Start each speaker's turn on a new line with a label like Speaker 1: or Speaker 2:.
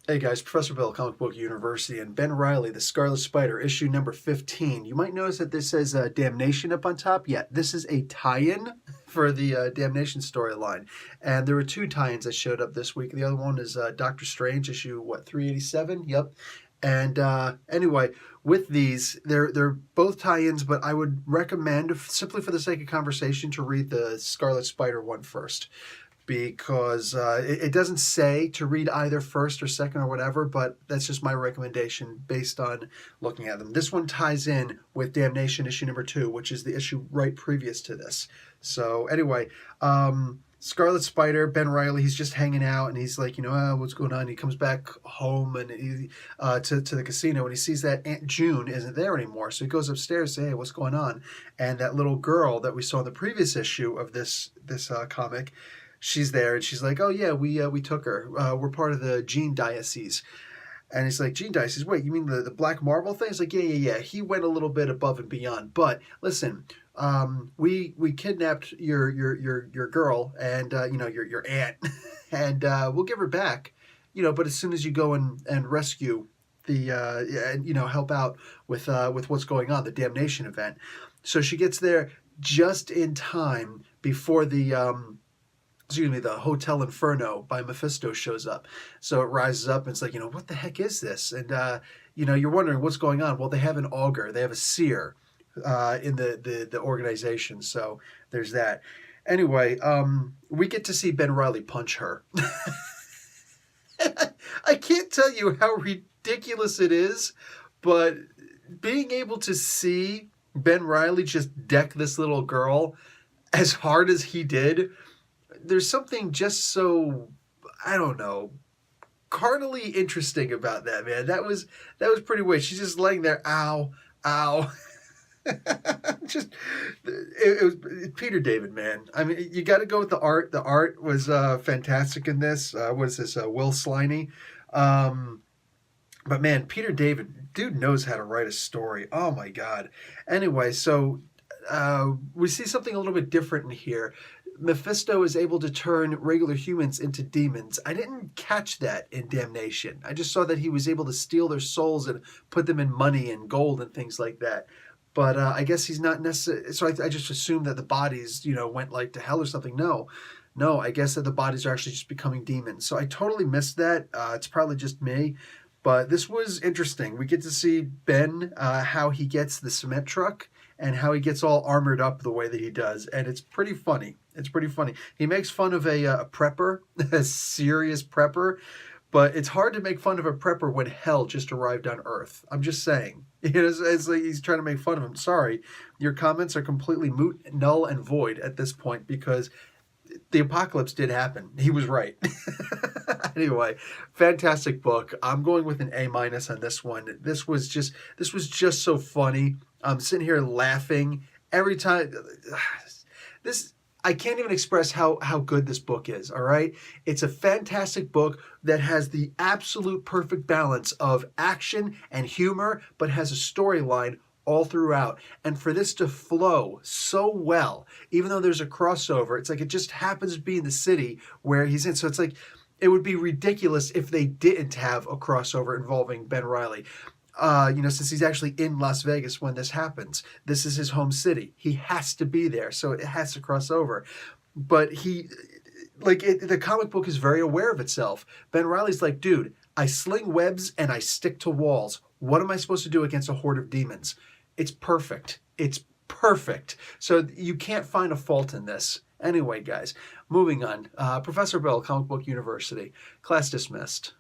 Speaker 1: Hey guys, Professor Bill, Comic Book University, and Ben Reilly, The Scarlet Spider, issue number 15. You might notice that this says Damnation up on top. Yeah, this is a tie-in for the Damnation storyline. And there were two tie-ins that showed up this week. The other one is Doctor Strange, issue, 387? Yep. And anyway, with these, they're both tie-ins, but I would recommend, simply for the sake of conversation, to read the Scarlet Spider one first, because it doesn't say to read either first or second or whatever, but that's just my recommendation based on looking at them. This one ties in with Damnation issue number 2, which is the issue right previous to this. So anyway, Scarlet Spider, Ben Reilly, he's just hanging out, and he's like, what's going on? He comes back home and to the casino, and he sees that Aunt June isn't there anymore. So he goes upstairs to say, hey, what's going on? And that little girl that we saw in the previous issue of this comic, she's there, and she's like, oh yeah, we took her. We're part of the Gene Diocese. And he's like, Gene Diocese, wait, you mean the Black Marble thing? He's like, yeah. He went a little bit above and beyond. But listen, we kidnapped your girl and your aunt, and we'll give her back. But as soon as you go and rescue the and help out with what's going on, the Damnation event. So she gets there just in time before the Hotel Inferno by Mephisto shows up. So it rises up and it's like, what the heck is this? And, you're wondering what's going on. Well, they have an augur. They have a seer in the organization. So there's that. Anyway, we get to see Ben Reilly punch her. I can't tell you how ridiculous it is, but being able to see Ben Reilly just deck this little girl as hard as he did, there's something just so, I don't know, carnally interesting about that, man. That was pretty weird. She's just laying there, ow. Just it was Peter David, man. I mean, you got to go with the art. The art was fantastic in this. What is this? Will Sliney. But man, Peter David, dude knows how to write a story. Oh my God. Anyway, so we see something a little bit different in here. Mephisto is able to turn regular humans into demons. I didn't catch that in Damnation. I just saw that he was able to steal their souls and put them in money and gold and things like that. But I guess he's not necessarily... So I just assumed that the bodies, went like to hell or something. No, I guess that the bodies are actually just becoming demons. So I totally missed that. It's probably just me. But this was interesting. We get to see Ben, how he gets the cement truck and how he gets all armored up the way that he does. And it's pretty funny. He makes fun of a prepper, a serious prepper, but it's hard to make fun of a prepper when hell just arrived on Earth. I'm just saying. It's like he's trying to make fun of him. Sorry, your comments are completely moot, null, and void at this point because the apocalypse did happen. He was right. Anyway, fantastic book. I'm going with an A- on this one. This was just so funny. I'm sitting here laughing every time. I can't even express how good this book is, all right? It's a fantastic book that has the absolute perfect balance of action and humor, but has a storyline all throughout. And for this to flow so well, even though there's a crossover, it's like it just happens to be in the city where he's in. So it's like it would be ridiculous if they didn't have a crossover involving Ben Reilly. Since he's actually in Las Vegas when this happens. This is his home city. He has to be there, so it has to cross over. But the comic book is very aware of itself. Ben Reilly's like, dude, I sling webs and I stick to walls. What am I supposed to do against a horde of demons? It's perfect. So you can't find a fault in this. Anyway, guys, moving on. Professor Bill, Comic Book University. Class dismissed.